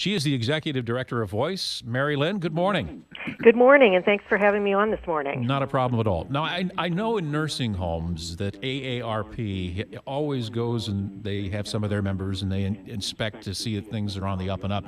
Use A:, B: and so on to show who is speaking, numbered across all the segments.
A: She is the executive director of VOYCE. Mary Lynn, good morning.
B: Good morning, and thanks for having me on this morning.
A: Not a problem at all. Now, I know in nursing homes that AARP always goes and they have some of their members and they inspect to see if things are on the up and up.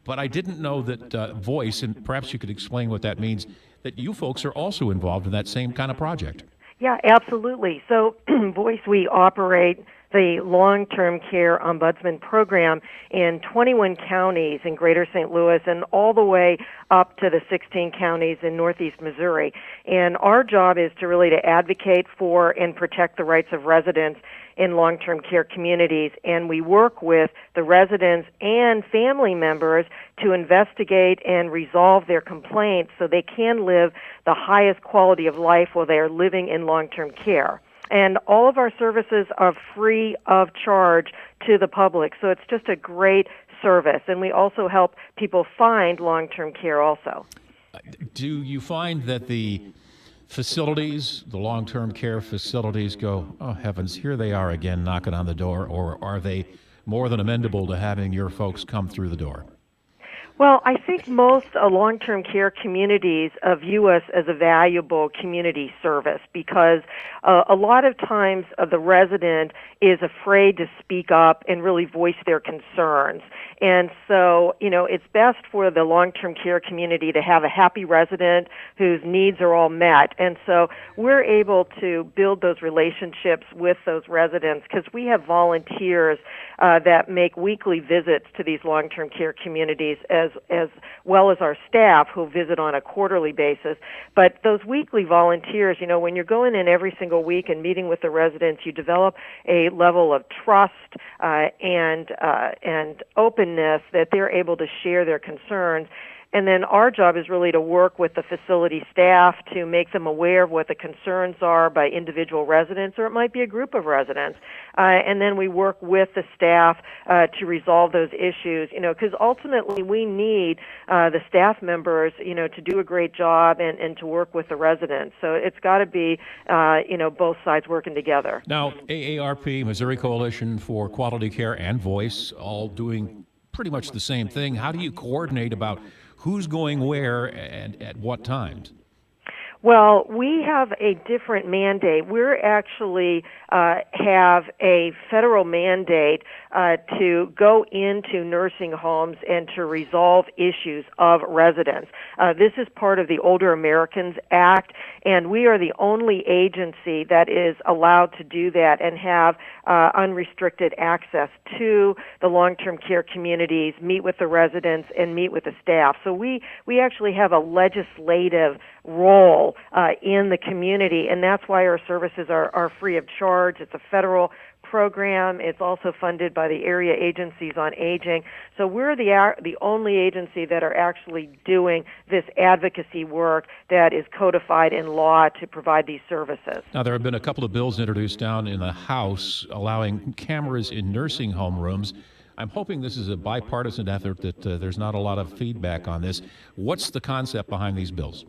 A: But I didn't know that VOYCE, and perhaps you could explain what that means, that you folks are also involved in that same kind of project.
B: Yeah, absolutely. So, VOYCE, we operate the long-term care ombudsman program in 21 counties in greater St. Louis and all the way up to the 16 counties in northeast Missouri. And our job is to really to advocate for and protect the rights of residents in long-term care communities, and we work with the residents and family members to investigate and resolve their complaints so they can live the highest quality of life while they are living in long-term care. And all of our services are free of charge to the public, so it's just a great service. And we also help people find long-term care also.
A: Do you find that the facilities, the long-term care facilities go, oh heavens, here they are again knocking on the door, or are they more than amenable to having your folks come through the door?
B: Well, I think most long-term care communities view us as a valuable community service because a lot of times the resident is afraid to speak up and really voice their concerns. And so, it's best for the long-term care community to have a happy resident whose needs are all met. And so we're able to build those relationships with those residents because we have volunteers that make weekly visits to these long-term care communities as well as our staff who visit on a quarterly basis. But those weekly volunteers, when you're going in every single week and meeting with the residents, you develop a level of trust and openness that they're able to share their concerns. And then our job is really to work with the facility staff to make them aware of what the concerns are by individual residents, or it might be a group of residents. And then we work with the staff to resolve those issues, because ultimately we need the staff members, to do a great job and to work with the residents. So it's got to be, both sides working together.
A: Now, AARP, Missouri Coalition for Quality Care, and VOYCE, all doing pretty much the same thing. How do you coordinate about who's going where and at what times?
B: Well, we have a different mandate. We're actually have a federal mandate to go into nursing homes and to resolve issues of residents. This is part of the Older Americans Act, and we are the only agency that is allowed to do that and have unrestricted access to the long-term care communities, meet with the residents, and meet with the staff. So we actually have a legislative role in the community, and that's why our services are free of charge. It's a federal program. It's also funded by the area agencies on aging. So we're the only agency that are actually doing this advocacy work that is codified in law to provide these services.
A: Now, there have been a couple of bills introduced down in the House allowing cameras in nursing home rooms. I'm hoping this is a bipartisan effort, that there's not a lot of feedback on this. What's the concept behind these bills?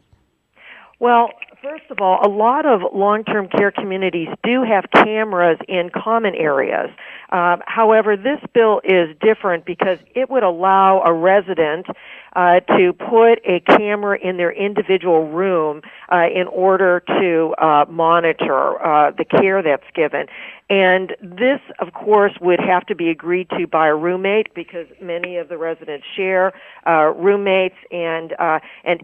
B: Well, first of all, a lot of long-term care communities do have cameras in common areas. However, this bill is different because it would allow a resident to put a camera in their individual room in order to monitor the care that's given. And this, of course, would have to be agreed to by a roommate because many of the residents share roommates, and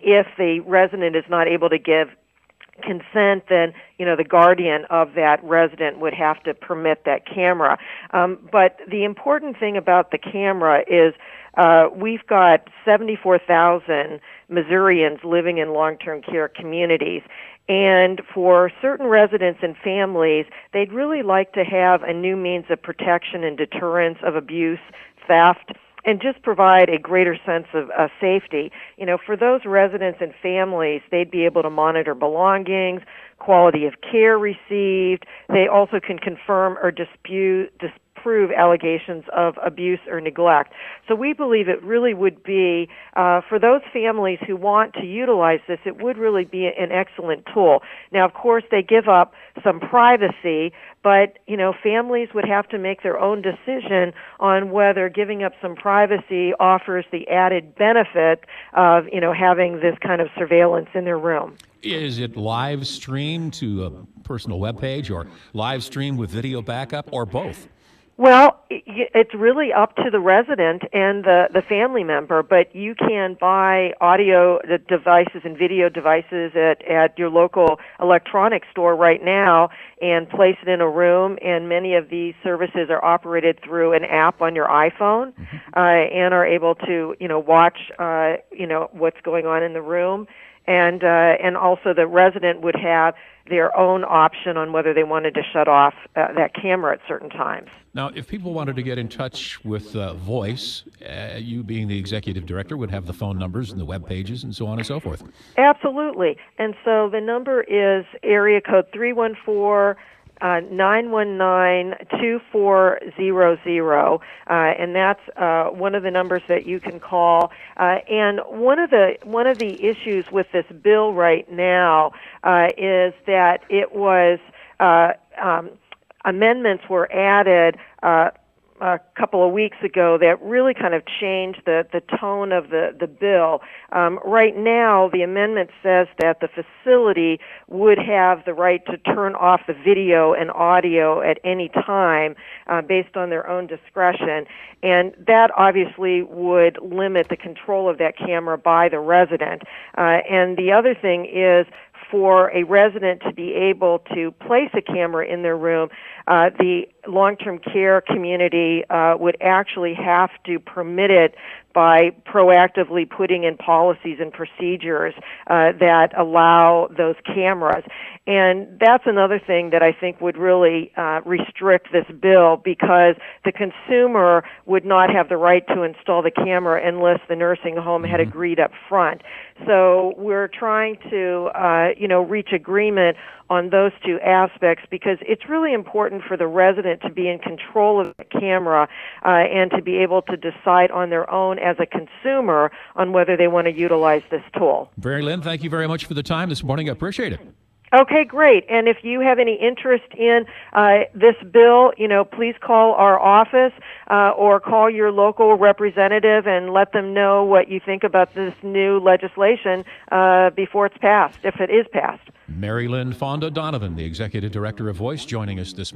B: if the resident is not able to give consent, then the guardian of that resident would have to permit that camera. But the important thing about the camera is we've got 74,000 Missourians living in long-term care communities. And for certain residents and families, they'd really like to have a new means of protection and deterrence of abuse, theft, and just provide a greater sense of safety. For those residents and families, they'd be able to monitor belongings, quality of care received. They also can confirm or disprove prove allegations of abuse or neglect. So we believe it really would be, for those families who want to utilize this, it would really be an excellent tool. Now, of course, they give up some privacy, but, families would have to make their own decision on whether giving up some privacy offers the added benefit of, having this kind of surveillance in their room.
A: Is it live streamed to a personal webpage or live streamed with video backup or both?
B: Well, it's really up to the resident and the family member, but you can buy audio devices and video devices at your local electronics store right now and place it in a room, and many of these services are operated through an app on your iPhone, and are able to, watch, what's going on in the room. And also the resident would have their own option on whether they wanted to shut off that camera at certain times.
A: Now, if people wanted to get in touch with VOYCE, you being the executive director would have the phone numbers and the web pages and so on and so forth. Absolutely.
B: And so the number is area code 314 919-2400, and that's one of the numbers that you can call. And one of the issues with this bill right now is that it was amendments were added a couple of weeks ago that really kind of changed the tone of the bill. Right now, the amendment says that the facility would have the right to turn off the video and audio at any time based on their own discretion, and that obviously would limit the control of that camera by the resident. And the other thing is, for a resident to be able to place a camera in their room, the long-term care community would actually have to permit it by proactively putting in policies and procedures that allow those cameras. And that's another thing that I think would really restrict this bill, because the consumer would not have the right to install the camera unless the nursing home had agreed up front. So we're trying to, reach agreement on those two aspects, because it's really important for the resident to be in control of the camera and to be able to decide on their own as a consumer on whether they want to utilize this tool.
A: Mary Lynn, thank you very much for the time this morning. I appreciate it.
B: Okay, great. And if you have any interest in this bill, please call our office or call your local representative and let them know what you think about this new legislation before it's passed, if it is passed.
A: Mary Lynn Fonda Donovan, the Executive Director of VOYCE, joining us this morning.